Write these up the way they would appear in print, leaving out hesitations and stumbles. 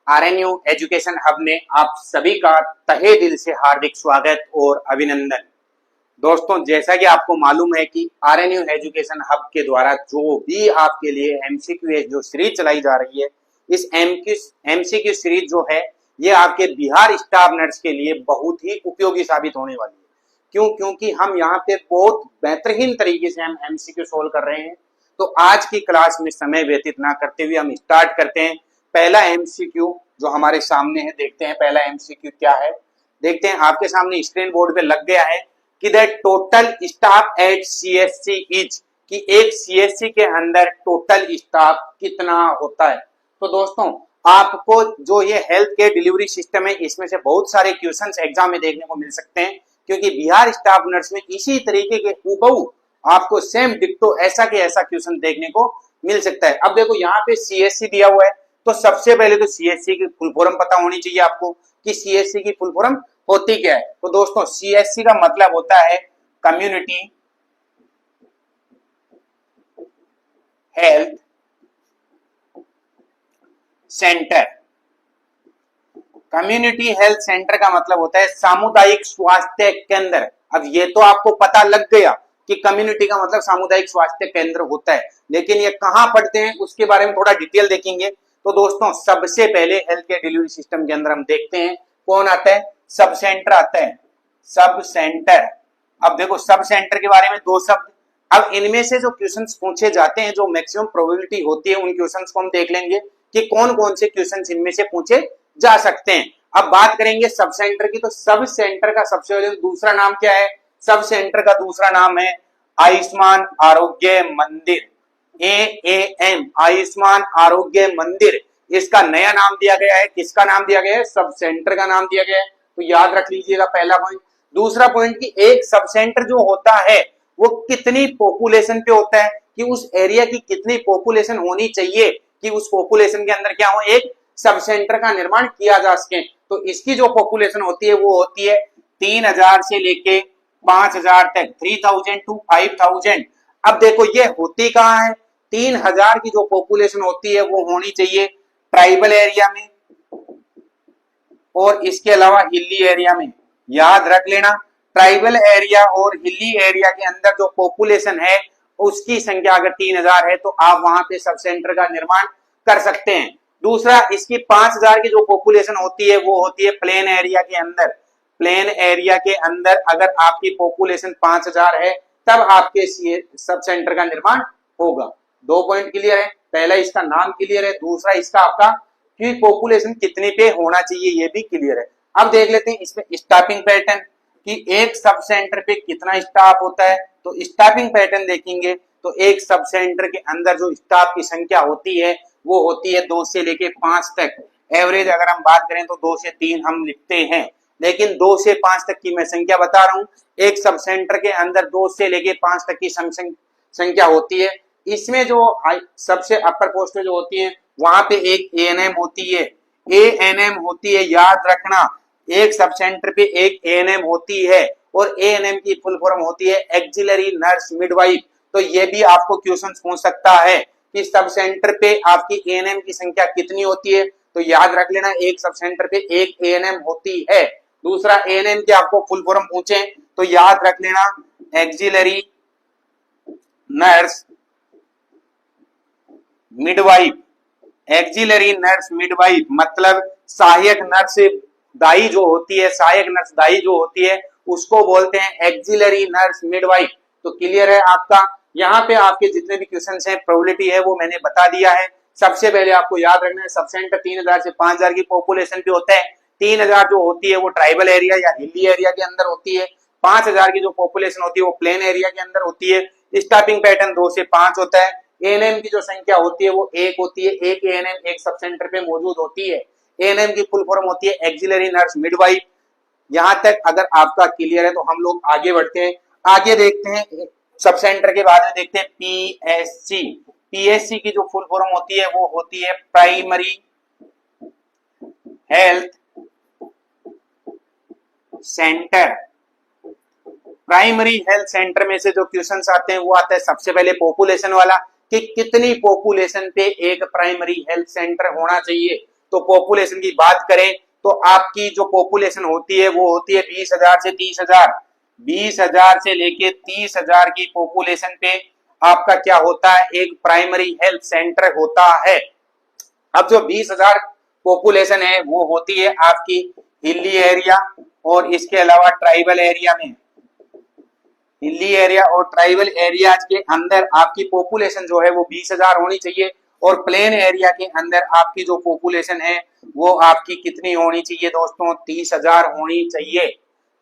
RNU education hub में आप सभी का तहे दिल से हार्दिक स्वागत और अभिनंदन। दोस्तों, जैसा कि आपको मालूम है कि आरएनयू एजुकेशन हब के द्वारा जो भी आपके लिए एमसीक्यू जो सीरीज चलाई जा रही है, इस एमसीक्यू सीरीज जो है ये आपके बिहार स्टाफ नर्स के लिए बहुत ही उपयोगी साबित होने वाली है। क्यों? क्योंकि हम यहाँ पे बहुत बेहतरीन तरीके से हम एमसीक्यू सोल्व कर रहे हैं। तो आज की क्लास में समय व्यतीत ना करते हुए हम स्टार्ट करते हैं। पहला एमसीक्यू जो हमारे सामने है, देखते हैं पहला एमसीक्यू क्या है। देखते हैं, आपके सामने स्क्रीन बोर्ड पे लग गया है कि the total staff at CSC is, कि एक सीएससी के अंदर टोटल स्टाफ कितना होता है। तो दोस्तों, आपको जो ये हेल्थ केयर डिलीवरी सिस्टम है, इसमें से बहुत सारे क्वेश्चंस एग्जाम में देखने को मिल सकते हैं, क्योंकि बिहार स्टाफ नर्स में इसी तरीके के हूबहू आपको सेम डिक्टो ऐसा के ऐसा क्वेश्चन देखने को मिल सकता है। अब देखो, यहाँ पे सीएससी दिया हुआ है, तो सबसे पहले तो सीएससी की फुल फॉर्म पता होनी चाहिए आपको कि सीएससी की फुल फॉर्म होती क्या है। तो दोस्तों, सीएससी का मतलब होता है community health centre. Community health centre का मतलब होता है सामुदायिक स्वास्थ्य केंद्र। अब ये तो आपको पता लग गया कि कम्युनिटी का मतलब सामुदायिक स्वास्थ्य केंद्र होता है, लेकिन ये कहां पड़ते हैं उसके बारे में थोड़ा डिटेल देखेंगे। तो दोस्तों, सबसे पहले हेल्थ केयर डिलीवरी सिस्टम के अंदर हम देखते हैं कौन आता है, सब सेंटर आता है। सब सेंटर, अब देखो सब सेंटर के बारे में दो शब्द। अब इनमें से जो क्वेश्चंस पूछे जाते हैं, जो मैक्सिमम प्रोबेबिलिटी होती है, उन क्वेश्चंस को हम देख लेंगे कि कौन कौन से क्वेश्चंस इनमें से पूछे जा सकते हैं। अब बात करेंगे सब सेंटर की, तो सब सेंटर का सबसे पहले दूसरा नाम क्या है? सब सेंटर का दूसरा नाम है आयुष्मान आरोग्य मंदिर, AAM, आयुष्मान आरोग्य मंदिर। इसका नया नाम दिया गया है। किसका नाम दिया गया है? सब सेंटर का नाम दिया गया है। तो याद रख लीजिएगा पहला पॉइंट। दूसरा पॉइंट कि एक सब सेंटर जो होता है वो कितनी पॉपुलेशन पे होता है, कि उस एरिया की कितनी पॉपुलेशन होनी चाहिए कि उस पॉपुलेशन के अंदर क्या हो, एक सब सेंटर का निर्माण किया जा सके। तो इसकी जो पॉपुलेशन होती है वो होती है 3000 से लेके 5000 तक, 3000 to 5000। अब देखो ये होती कहाँ है? 3000 की जो पॉपुलेशन होती है वो होनी चाहिए ट्राइबल एरिया में और इसके अलावा हिली एरिया में। याद रख लेना, ट्राइबल एरिया और हिली एरिया के अंदर जो पॉपुलेशन है उसकी संख्या अगर 3000 है तो आप वहां पे सब सेंटर का निर्माण कर सकते हैं। दूसरा, इसकी 5000 की जो पॉपुलेशन होती है वो होती है प्लेन एरिया के अंदर। प्लेन एरिया के अंदर अगर आपकी पॉपुलेशन 5000 है तब आपके सब सेंटर का निर्माण होगा। दो पॉइंट क्लियर है, पहला इसका नाम क्लियर है, दूसरा इसका आपका कि पॉपुलेशन कितने पे होना चाहिए ये भी क्लियर है। अब देख लेते हैं इसमें स्टाफिंग पैटर्न, कि एक सब सेंटर पे कितना स्टाफ होता है। तो स्टाफिंग पैटर्न देखेंगे तो एक सब सेंटर के अंदर जो स्टाफ की संख्या होती है वो होती है 2 से लेके 5 तक। एवरेज अगर हम बात करें तो 2 से 3 हम लिखते हैं, लेकिन 2 से 5 तक की मैं संख्या बता रहा हूं। एक सब सेंटर के अंदर 2 से लेके 5 तक की संख्या होती है। इसमें जो सबसे अपर पोस्ट जो होती है वहां पे एक ANM होती है, ANM होती है। याद रखना, एक सब सेंटर पे एक ANM होती है और ANM की फुल फॉर्म होती है एक्सिलरी नर्स मिडवाइफ। तो ये भी आपको क्वेश्चन पूछ सकता है कि सब सेंटर पे आपकी ANM की संख्या कितनी होती है। तो याद रख लेना, एक सब सेंटर पे एक ANM होती है। दूसरा, ANM की आपको फुल फॉर्म पूछे तो याद रख लेना axillary nurse midwife. Axillary nurse midwife मतलब सहायक नर्स दाई जो होती है, सहायक नर्स दाई जो होती है उसको बोलते हैं एक्सिलरी नर्स मिडवाइफ। तो क्लियर है आपका? यहाँ पे आपके जितने भी क्वेश्चंस हैं, प्रोबेबिलिटी है वो मैंने बता दिया है। सबसे पहले आपको याद रखना है सब सेंटर 3000 से 5000 की पॉपुलेशन पे होता है। 3000 जो होती है वो ट्राइबल एरिया या हिली एरिया के अंदर होती है। 5000 की जो पॉपुलेशन होती है वो प्लेन एरिया के अंदर होती है। स्टाफिंग पैटर्न 2 से 5 होता है। ANM की जो संख्या होती है वो 1 होती है। एक ANM एक सब सेंटर पे मौजूद होती है। ANM की फुल फॉर्म होती है एक्सिलरी नर्स मिडवाइफ। यहां तक अगर आपका क्लियर है तो हम लोग आगे बढ़ते हैं। आगे देखते हैं सब सेंटर के बाद में देखते हैं PSC। PSC की जो फुल फॉर्म होती है वो होती है primary health centre. Primary health centre में से जो क्वेश्चंस आते हैं वो आता है सबसे पहले पॉपुलेशन वाला, कि कितनी पॉपुलेशन पे एक प्राइमरी हेल्थ सेंटर होना चाहिए। तो पॉपुलेशन की बात करें तो आपकी जो पॉपुलेशन होती है वो होती है 20,000 से 30,000। 20,000 से लेके 30,000 की पॉपुलेशन पे आपका क्या होता है, एक प्राइमरी हेल्थ सेंटर होता है। अब जो 20,000 पॉपुलेशन है वो होती है आपकी हिली एरिया और इसके अलावा ट्राइबल एरिया में। हिली एरिया और ट्राइबल एरियाज के अंदर आपकी पॉपुलेशन जो है वो 20,000 होनी चाहिए और प्लेन एरिया के अंदर आपकी जो पॉपुलेशन है वो आपकी कितनी होनी चाहिए दोस्तों, 30,000 होनी चाहिए।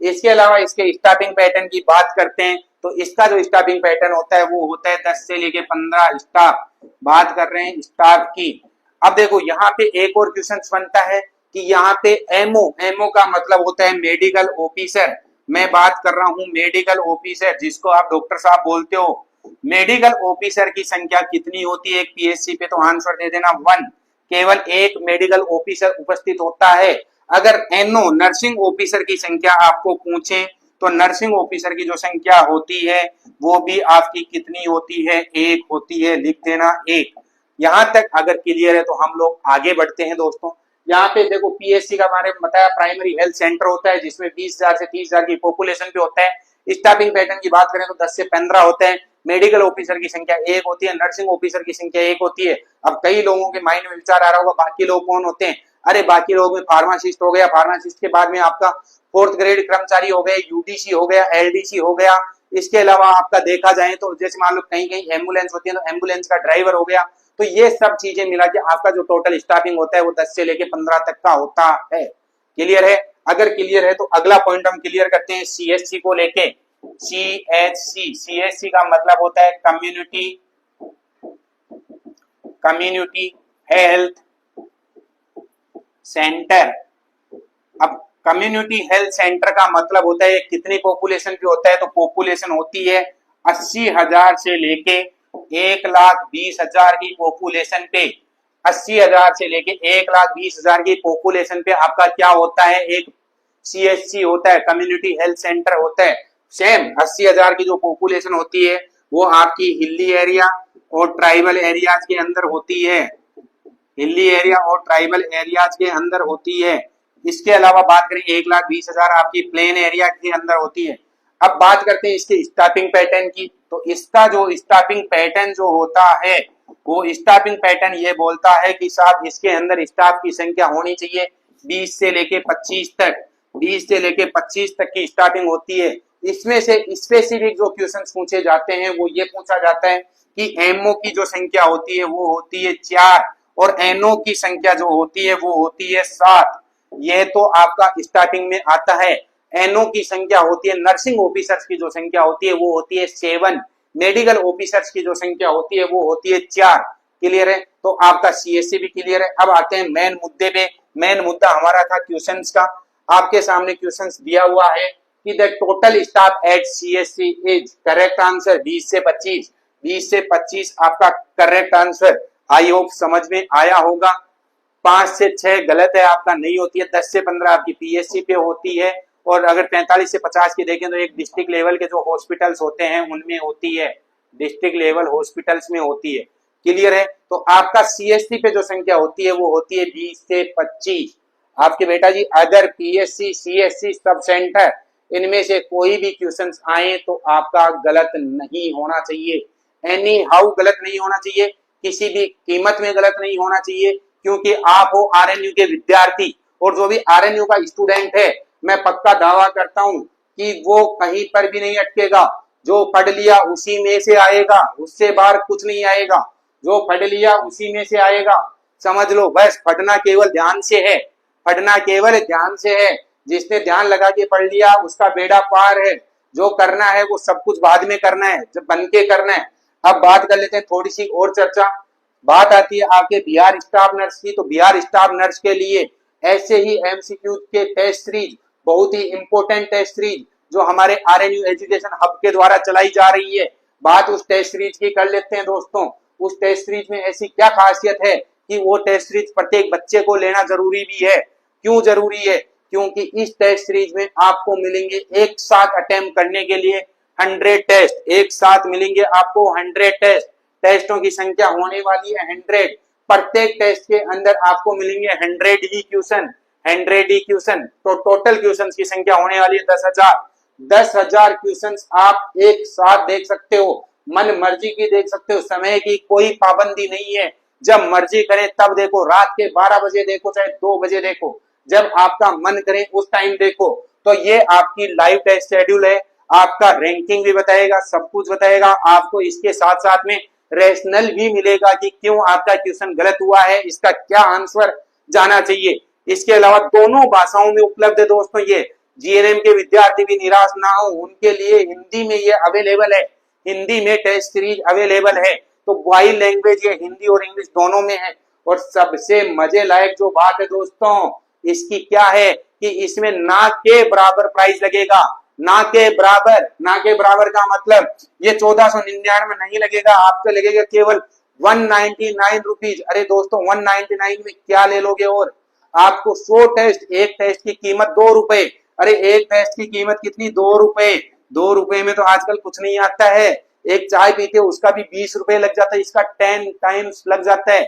इसके अलावा इसके स्टाफिंग पैटर्न की बात करते हैं तो इसका जो स्टाफिंग पैटर्न होता है वो होता है 10 से लेके 15 स्टाफ। बात कर रहे हैं स्टाफ की। अब देखो यहाँ पे एक और क्वेश्चन बनता है कि यहाँ पे एमओ का मतलब होता है मेडिकल ऑफिसर। मैं बात कर रहा हूँ मेडिकल ऑफिसर, जिसको आप डॉक्टर साहब बोलते हो। मेडिकल ऑफिसर की संख्या कितनी होती है एक पीएससी पे, तो आंसर दे देना 1। केवल एक मेडिकल ऑफिसर उपस्थित होता है। अगर एनओ नर्सिंग ऑफिसर की संख्या आपको पूछे तो नर्सिंग ऑफिसर की जो संख्या होती है वो भी आपकी कितनी होती है, 1 होती है। लिख देना 1। यहां तक अगर क्लियर है तो हम लोग आगे बढ़ते हैं दोस्तों। यहाँ पे देखो पीएससी का बारे में बताया, प्राइमरी हेल्थ सेंटर होता है जिसमें 20,000 से 30,000 की पॉपुलेशन पे होता है। स्टाफिंग पैटर्न की बात करें तो 10 से 15 होते हैं। मेडिकल ऑफिसर की संख्या 1 होती है, नर्सिंग ऑफिसर की संख्या 1 होती है। अब कई लोगों के माइंड में विचार आ रहा होगा बाकी लोग कौन होते हैं। अरे बाकी लोग में फार्मासिस्ट हो गया, फार्मासिस्ट के बाद में आपका 4th ग्रेड कर्मचारी हो गए, यूडीसी हो गया, एलडीसी हो गया। इसके अलावा आपका देखा जाए तो जैसे मान लो कहीं कहीं एम्बुलेंस होती है तो एम्बुलेंस का ड्राइवर हो गया। तो ये सब चीजें मिला के आपका जो टोटल स्टाफिंग होता है वो 10 से लेके 15 तक का होता है। क्लियर है? अगर क्लियर है तो अगला पॉइंट हम क्लियर करते हैं सीएचसी को लेके। सीएचसी का मतलब होता है कम्युनिटी हेल्थ सेंटर। अब कम्युनिटी हेल्थ सेंटर का मतलब होता है कितनी पॉपुलेशन पे होता है, तो पॉपुलेशन होती है 80,000 से लेके 1,20,000 की पॉपुलेशन पे। 80,000 से लेके 1,20,000 की पॉपुलेशन पे आपका क्या होता है, एक सीएचसी होता है, कम्युनिटी हेल्थ सेंटर होता है। सेम 80,000 की जो पॉपुलेशन होती है वो आपकी हिली एरिया और ट्राइबल एरियाज के अंदर होती है। हिली एरिया और ट्राइबल एरियाज के अंदर होती है। इसके अलावा बात करें 1,20,000 आपकी प्लेन एरिया के अंदर होती है। अब बात करते हैं इसके स्टाफिंग पैटर्न की। तो इसका जो स्टाफिंग पैटर्न जो होता है वो स्टाफिंग पैटर्न ये बोलता है कि साहब इसके अंदर स्टाफ की संख्या होनी चाहिए 20 से लेके 25 तक। 20 से लेके 25 तक की स्टाफिंग होती है। इसमें से स्पेसिफिक जो क्वेश्चन पूछे जाते हैं वो ये पूछा जाता है कि एमओ की जो संख्या होती है वो होती है 4 और एनओ की संख्या जो होती है वो होती है 7। यह तो आपका स्टार्टिंग में आता है। एनओ की संख्या होती है, नर्सिंग ऑफिसर्स की जो संख्या होती है वो होती है 7। मेडिकल ऑफिसर्स की जो संख्या होती है वो होती है 4। क्लियर है? तो आपका सीएससी भी क्लियर है। अब आते हैं मेन मुद्दे पे। मेन मुद्दा हमारा था क्वेश्चंस का। आपके सामने क्वेश्चंस दिया हुआ है कि the total staff at CSC is, correct answer 20 से 25। 20 से 25 आपका करेक्ट आंसर। आई होप समझ में आया होगा। 5 से 6 गलत है आपका, नहीं होती है। 10 से 15 आपकी पीएससी पे होती है और अगर 45 से 50 की देखें तो एक डिस्ट्रिक्ट लेवल के जो हॉस्पिटल्स होते हैं उनमें होती है, डिस्ट्रिक्ट लेवल हॉस्पिटल्स में होती है। क्लियर है? तो आपका सीएससी पे जो संख्या होती है वो होती है 20 से 25। आपके बेटा जी अदर पीएससी, सीएससी, सब सेंटर, इनमें से कोई भी क्वेश्चन आए तो आपका गलत नहीं होना चाहिए। एनी हाउ गलत नहीं होना चाहिए, किसी भी कीमत में गलत नहीं होना चाहिए, क्योंकि आप हो आरएनयू के विद्यार्थी और जो भी आरएनयू का स्टूडेंट है मैं पक्का दावा करता हूं कि वो कहीं पर भी नहीं अटकेगा। जो पढ़ लिया उसी में से आएगा, उससे बाहर कुछ नहीं आएगा। जो पढ़ लिया उसी में से आएगा, समझ लो। बस पढ़ना केवल ध्यान से है, पढ़ना केवल ध्यान से है। जिसने ध्यान लगा के पढ़ लिया उसका बेड़ा पार है। जो करना है वो सब कुछ बाद में करना है, जब बन के करना है। अब बात कर लेते हैं थोड़ी सी और चर्चा। बात आती है आपके बिहार स्टाफ नर्स की। तो बिहार स्टाफ नर्स के लिए ऐसे ही एमसीक्यू के टेस्ट सीरीज, बहुत ही इंपॉर्टेंट टेस्ट सीरीज जो हमारे आरएनयू एजुकेशन हब के द्वारा चलाई जा रही है, बात उस टेस्ट सीरीज की कर लेते हैं दोस्तों। उस टेस्ट सीरीज में ऐसी क्या खासियत है कि वो टेस्ट सीरीज प्रत्येक बच्चे को लेना जरूरी भी है। क्यों जरूरी है? क्योंकि इस टेस्ट सीरीज में आपको मिलेंगे एक साथ अटेम्प्ट करने के लिए 100 टेस्ट। एक साथ मिलेंगे आपको 100 टेस्ट। टेस्टों की संख्या होने वाली है 100। प्रत्येक टेस्ट के अंदर आपको मिलेंगे 100 ही क्वेश्चन। तो टोटल क्वेश्चन की संख्या होने वाली है 10,000। 10,000 क्वेश्चन आप एक साथ देख सकते हो, मन मर्जी की देख सकते हो, समय की कोई पाबंदी नहीं है। जब मर्जी करें तब देखो, रात के 12 बजे देखो चाहे 2 बजे देखो, जब आपका मन करे उस टाइम देखो। तो ये आपकी लाइव टेस्ट शेड्यूल है, आपका रैंकिंग भी बताएगा, सब कुछ बताएगा आपको। इसके साथ साथ में रेशनल भी मिलेगा कि क्यों आपका क्वेश्चन गलत हुआ है, इसका क्या आंसर जाना चाहिए। इसके अलावा दोनों भाषाओं में उपलब्ध है दोस्तों। ये जीएनएम के विद्यार्थी भी निराश ना हो, उनके लिए हिंदी में ये अवेलेबल है, हिंदी में टेस्ट सीरीज अवेलेबल है। तो वाई लैंग्वेज ये हिंदी और इंग्लिश दोनों में है। और सबसे मजे लायक जो बात है दोस्तों इसकी क्या है कि इसमें ना के बराबर प्राइस लगेगा, ना के बराबर। ना के बराबर का मतलब ये 1499 नहीं लगेगा, आपको लगेगा केवल 199 रुपीज। अरे दोस्तों 199 में क्या ले लोगे, और आपको 100 टेस्ट, एक टेस्ट की कीमत 2 रुपए। अरे एक टेस्ट की कीमत कितनी, 2 रुपए। 2 रुपए में तो आजकल कुछ नहीं आता है। एक चाय पीते उसका भी 20 रुपए लग जाता है, इसका 10 टाइम्स लग जाता है।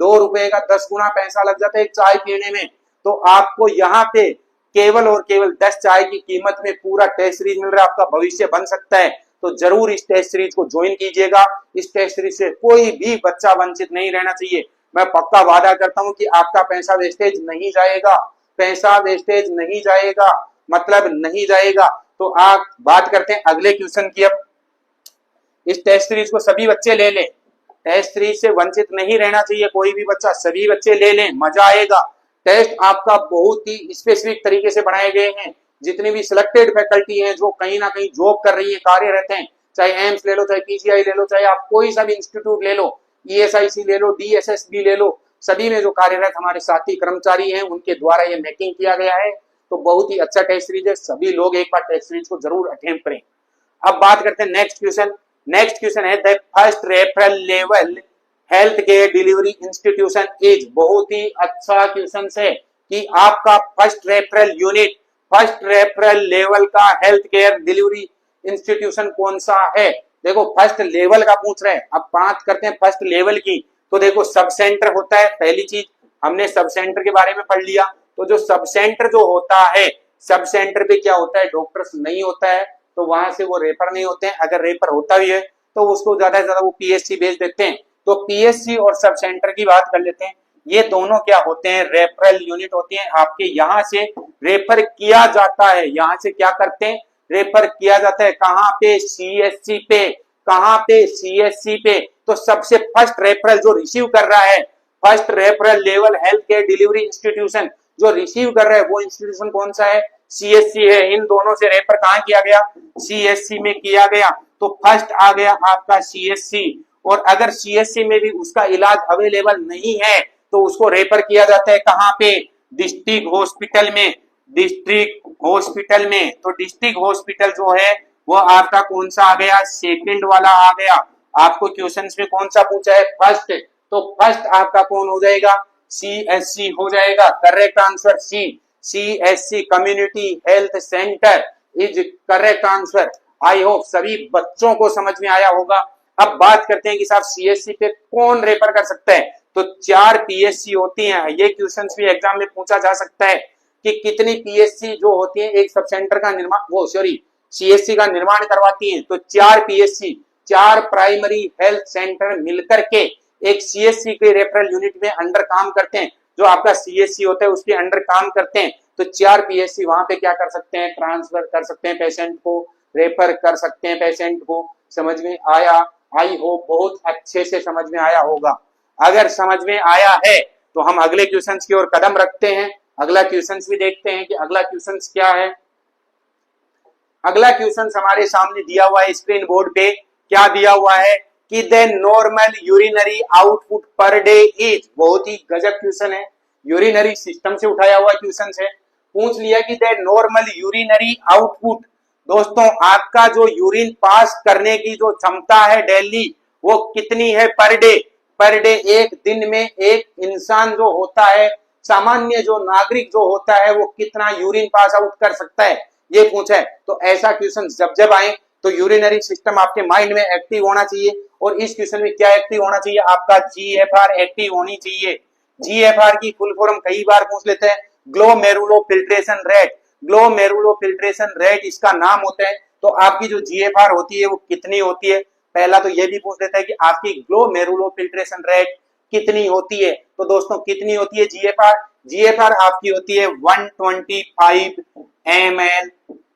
2 रुपए का 10 गुना पैसा लग जाता है एक चाय पीने में। तो आपको यहाँ पे केवल और केवल 10 चाय की कीमत में पूरा टेस्ट सीरीज मिल रहा है, आपका भविष्य बन सकता है। तो जरूर इस टेस्ट सीरीज को ज्वाइन कीजिएगा। इस टेस्ट सीरीज से कोई भी बच्चा वंचित नहीं रहना चाहिए। मैं पक्का वादा करता हूं कि आपका पैसा वेस्टेज नहीं जाएगा, पैसा वेस्टेज नहीं जाएगा, मतलब नहीं जाएगा। तो आप बात करते हैं अगले क्वेश्चन की। अब इस टेस्ट सीरीज को सभी बच्चे ले लें, टेस्ट सीरीज से वंचित नहीं रहना चाहिए कोई भी बच्चा, सभी बच्चे ले लें, मजा आएगा। टेस्ट आपका बहुत ही स्पेसिफिक तरीके से बनाए गए हैं। जितनी भी सिलेक्टेड फैकल्टी हैं जो कहीं ना कहीं जॉब कर रही है, कार्यरत हैं, चाहे एम्स ले लो, चाहे पीजीआई ले लो, चाहे आप कोई सा भी इंस्टीट्यूट ले लो, ईएसआईसी ले लो, डीएसएसबी ले लो, सभी में जो कार्यरत हमारे साथी कर्मचारी हैं उनके द्वारा ये मेकिंग किया गया है। तो बहुत ही अच्छा टेस्ट सीरीज है, सभी लोग एक बार टेस्ट सीरीज को जरूर अटेम्प्ट करें। अब बात करते हैं नेक्स्ट क्वेश्चन। नेक्स्ट क्वेश्चन है the first referral level health care delivery institution is. बहुत ही अच्छा क्वेश्चन है कि आपका first referral unit, first referral level का हेल्थ केयर डिलीवरी इंस्टीट्यूशन कौन सा है। देखो फर्स्ट लेवल का पूछ रहे हैं, अब बात करते हैं फर्स्ट लेवल की। तो देखो सब सेंटर होता है, पहली चीज हमने सब सेंटर के बारे में पढ़ लिया। तो जो सब सेंटर जो होता है, सब सेंटर पे क्या होता है, डॉक्टर्स नहीं होता है, तो वहां से वो रेफर नहीं होते हैं। अगर रेफर होता भी है तो उसको ज्यादा से ज्यादा वो पीएससी भेज देते हैं। तो पीएससी और सब सेंटर की बात कर लेते हैं। ये दोनों क्या होते हैं, रेफरल यूनिट होती हैं। आपके यहाँ से रेफर किया जाता है, यहाँ से क्या करते हैं, रेफर किया जाता है। कहाँ पे, सीएससी पे। कहाँ पे, सीएससी पे। तो सबसे फर्स्ट रेफरल जो रिसीव कर रहा है, first referral level health care delivery institution जो रिसीव कर रहा है वो इंस्टीट्यूशन कौन सा है, सीएससी है। इन दोनों से रेफर कहाँ किया गया, सीएससी में किया गया। तो फर्स्ट आ गया आपका सीएससी। और अगर सीएससी में भी उसका इलाज अवेलेबल नहीं है तो उसको रेफर किया जाता है कहाँ पे, डिस्ट्रिक्ट हॉस्पिटल में। डिस्ट्रिक्ट हॉस्पिटल में। तो डिस्ट्रिक्ट हॉस्पिटल जो है वो आपका कौन सा आ गया, सेकंड वाला आ गया। आपको क्वेश्चंस में कौन सा पूछा है, फर्स्ट। तो फर्स्ट आपका कौन हो जाएगा, सीएससी हो जाएगा। Correct answer C, CSC community health centre is correct answer. I hope सभी बच्चों को समझ में आया होगा। अब बात करते हैं कि साहब सीएससी पे कौन रेफर कर सकता है। तो 4 पीएससी होती हैं। ये क्वेश्चंस भी एग्जाम में पूछा जा सकता है कि कितनी पीएससी जो होती है एक सब सेंटर का निर्माण, वो सॉरी सीएससी का निर्माण करवाती हैं। तो 4 पीएससी, 4 प्राइमरी हेल्थ सेंटर मिलकर के एक सीएससी के रेफरल यूनिट में अंडर काम करते हैं। जो आपका सीएससी होता है उसके अंडर काम करते हैं। तो 4 पीएससी वहां पे क्या कर सकते हैं, ट्रांसफर कर सकते हैं पेशेंट को, रेफर कर सकते हैं पेशेंट को। समझ में आया, आई होप बहुत अच्छे से समझ में आया होगा। अगर समझ में आया है तो हम अगले क्वेश्चन की ओर कदम रखते हैं। अगला क्वेश्चन भी देखते हैं कि अगला क्वेश्चन क्या है। अगला क्वेश्चन हमारे सामने दिया हुआ है स्क्रीन बोर्ड पे। क्या दिया हुआ है कि the normal urinary output per day is. बहुत ही गजब क्वेश्चन है, यूरिनरी सिस्टम से उठाया हुआ क्वेश्चन है। पूछ लिया कि द नॉर्मल यूरिनरी आउटपुट, दोस्तों आपका जो यूरिन पास करने की जो क्षमता है डेली वो कितनी है पर डे। पर डे एक दिन में एक इंसान जो होता है, सामान्य जो नागरिक जो होता है वो कितना यूरिन पास आउट कर सकता है, ये पूछा है। तो ऐसा क्वेश्चन जब जब आए तो यूरिनरी सिस्टम आपके माइंड में एक्टिव होना चाहिए। और इस क्वेश्चन में क्या एक्टिव होना चाहिए, आपका जीएफआर एक्टिव होनी चाहिए। जीएफआर की फुल फॉर्म कई बार पूछ लेते हैं, ग्लोमेरुलोफिल्ट्रेशन रेट। ग्लोमेरुलोफिल्ट्रेशन रेट इसका नाम होता है। तो आपकी जो जीएफआर होती है वो कितनी होती है, पहला तो ये भी पूछ लेता है कि आपकी ग्लोमेरुलोफिल्ट्रेशन रेट कितनी होती है। तो दोस्तों कितनी होती है जीएफआर, जीएफआर आपकी होती है 125 ml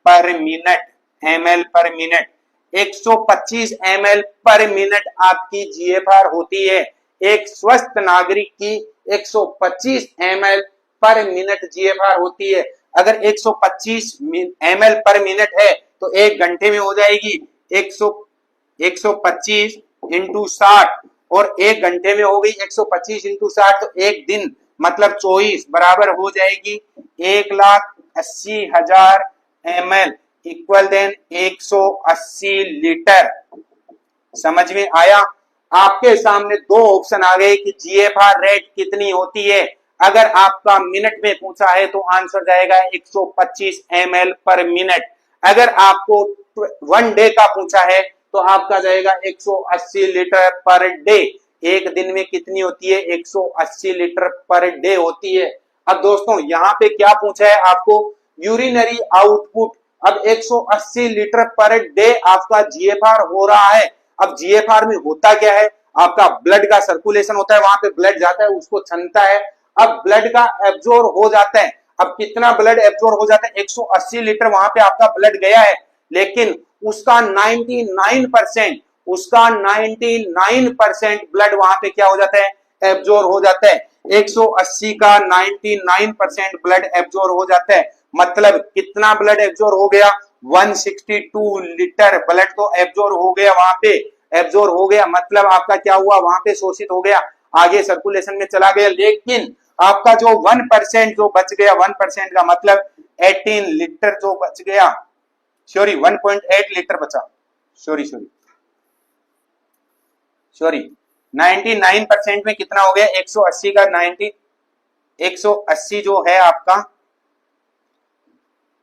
पर मिनट, ml पर मिनट। 125 ml पर मिनट आपकी जीएफआर होती है। एक स्वस्थ नागरिक की 125 ml पर मिनट जीएफआर होती है। अगर 125 ml पर मिनट है तो एक घंटे में हो जाएगी 125 इंटू 60, और एक घंटे में हो गई 125 इंटू 60, तो एक दिन मतलब 24 बराबर हो जाएगी 1,80,000 ml इक्वल देन 180 लीटर। समझ में आया। आपके सामने दो ऑप्शन आ गए कि जीएफआर रेट कितनी होती है। अगर आपका मिनट में पूछा है तो आंसर जाएगा 125 ml पर मिनट। अगर आपको 1 डे का पूछा है तो आपका जाएगा 180 लीटर पर डे। एक दिन में कितनी होती है, 180 लीटर पर डे होती है। अब दोस्तों यहाँ पे क्या पूछा है आपको, यूरिनरी आउटपुट। अब 180 लीटर पर डे आपका जीएफआर हो रहा है। अब जीएफआर में होता क्या है, आपका ब्लड का सर्कुलेशन होता है, वहां पे ब्लड जाता है, उसको छनता है। अब ब्लड का एब्जॉर्ब हो जाता है। अब कितना ब्लड एब्जॉर्ब हो जाता है, 180 लीटर वहां पे आपका ब्लड गया है, लेकिन उसका 99% ब्लड वहां पे क्या हो जाता है, एब्जॉर्ब हो जाता है। 180 का 99% ब्लड एब्जॉर्ब हो जाता है। मतलब कितना ब्लड एब्जॉर्ब हो गया, 162 लीटर ब्लड तो एब्जॉर्ब हो गया, वहां पे एब्जॉर्ब हो गया। मतलब आपका क्या हुआ, वहां पे शोषित हो गया, आगे सर्कुलेशन में चला गया। लेकिन आपका जो 1% जो बच गया, 1% का मतलब 18 लीटर जो बच गया, सॉरी 1.8 लीटर बचा, सॉरी 99% में कितना हो गया, 180 का 180 जो है आपका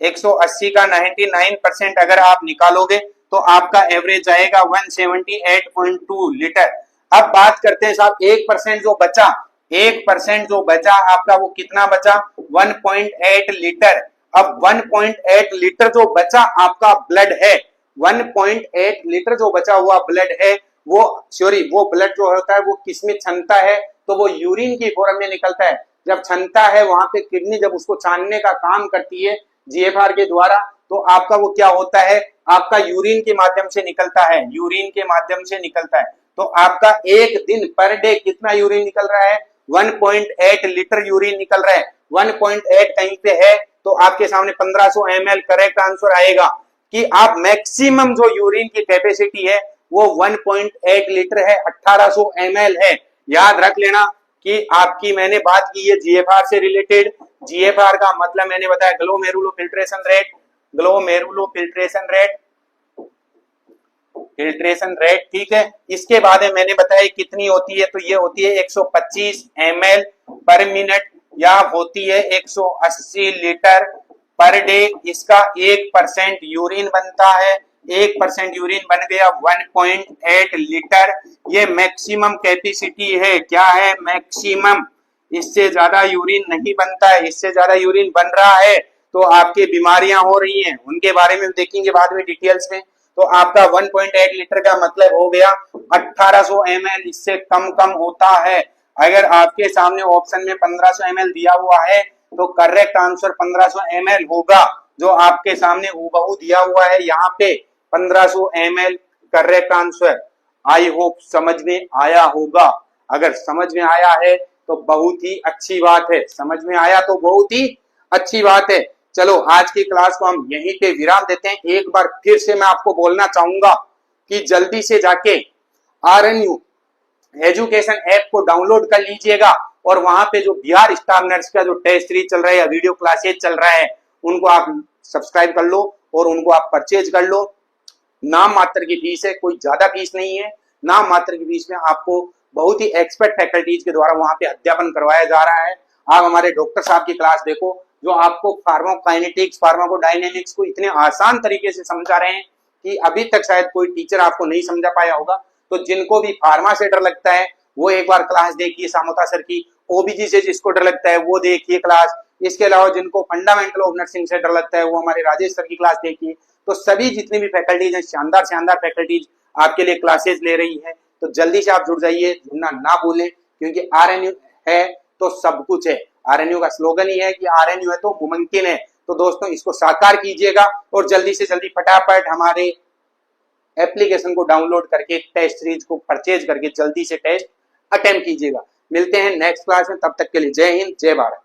180 का 99% अगर आप निकालोगे तो आपका एवरेज आएगा 178.2 लीटर। अब बात करते हैं साहब 1% जो बचा, 1% जो बचा आपका वो कितना बचा, 1.8 लीटर। अब 1.8 लीटर जो बचा आपका ब्लड है, 1.8 लीटर जो बचा हुआ ब्लड है वो वो ब्लड जो होता है वो किसमें छनता है, तो वो यूरिन की फॉर्म में निकलता है। जब छनता है वहां पे किडनी जब उसको छानने का काम करती है जीएफआर के द्वारा, तो आपका वो क्या होता है, आपका यूरिन के माध्यम से निकलता है, यूरिन के माध्यम से निकलता है। तो आपका एक दिन पर डे कितना यूरिन निकल रहा है, 1.8 लीटर यूरिन निकल रहा है। 1.8 कहीं पे है तो आपके सामने 1500 ml करेक्ट आंसर आएगा कि आप मैक्सिमम जो यूरिन की कैपेसिटी है वो 1.8 लीटर है, 1800 ml है। याद रख लेना कि आपकी मैंने बात की है जीएफआर से रिलेटेड। जीएफआर का मतलब मैंने बताया ग्लोमेरुलोफिल्ट्रेशन रेट, ग्लोमेरुलोफिल्ट्रेशन रेट, फिल्ट्रेशन रेट, ठीक है। इसके बाद में मैंने बताया कितनी होती है, तो ये होती है 125 ml पर मिनट या होती है 180 लीटर पर डे। इसका 1% यूरिन बनता है, 1% यूरिन बन गया 1.8 लीटर। ये मैक्सिमम कैपेसिटी है, क्या है, मैक्सिमम। इससे ज्यादा यूरिन नहीं बनता है, इससे ज्यादा यूरिन बन रहा है तो आपके बीमारियां हो रही हैं, उनके बारे में देखेंगे बाद में डिटेल्स में। तो आपका 1.8 लीटर का मतलब हो गया 1800 ml, इससे कम होता है। अगर आपके सामने ऑप्शन में 1500 ml दिया हुआ है तो करेक्ट आंसर 1500 ml होगा, जो आपके सामने हूबहू दिया हुआ है यहाँ पे 1500 ml correct answer. I hope समझ में आया होगा। अगर समझ में आया है तो बहुत ही अच्छी बात है, समझ में आया तो बहुत ही अच्छी बात है। चलो आज की क्लास को हम यहीं पे विराम देते हैं। एक बार फिर से मैं आपको बोलना चाहूंगा कि जल्दी से जाके आरएनयू एजुकेशन ऐप को डाउनलोड कर लीजिएगा और वहां पे जो बिहार स्टाफ नर्स का जो टेस्ट सीरीज चल रहा है या वीडियो क्लासेज चल रहा है उनको आप सब्सक्राइब कर लो और उनको आप परचेज कर लो। नाम मात्र की फीस है, कोई ज्यादा फीस नहीं है। नाम मात्र की फीस में आपको बहुत ही एक्सपर्ट फैकल्टीज के द्वारा वहां पे अध्यापन करवाया जा रहा है। आप हमारे डॉक्टर साहब की क्लास देखो जो आपको फार्माकोकाइनेटिक्स, फार्माकोडायनेमिक्स को इतने आसान तरीके से समझा रहे हैं कि अभी तक शायद कोई टीचर आपको नहीं समझा पाया होगा। तो जिनको भी फार्मा से डर लगता है वो एक बार क्लास देखिए सामोता सर की, ओबीजी से जिसको डर लगता है वो देखिए क्लास, इसके अलावा जिनको फंडामेंटल ऑफ नर्सिंग से डर लगता है वो हमारे राजेश सर की क्लास देखिए। तो सभी जितनी भी फैकल्टीज हैं, शानदार शानदार फैकल्टीज आपके लिए क्लासेस ले रही है। तो जल्दी से आप जुड़ जाइए, जुड़ना ना भूलें, क्योंकि आरएनयू है तो सब कुछ है। आरएनयू का स्लोगन ही है कि आरएनयू है तो मुमकिन है। तो दोस्तों इसको साकार कीजिएगा और जल्दी से जल्दी फटाफट हमारे एप्लीकेशन को डाउनलोड करके टेस्ट सीरीज को परचेज करके जल्दी से टेस्ट अटेम्प्ट कीजिएगा। मिलते हैं नेक्स्ट क्लास में, तब तक के लिए जय हिंद, जय भारत।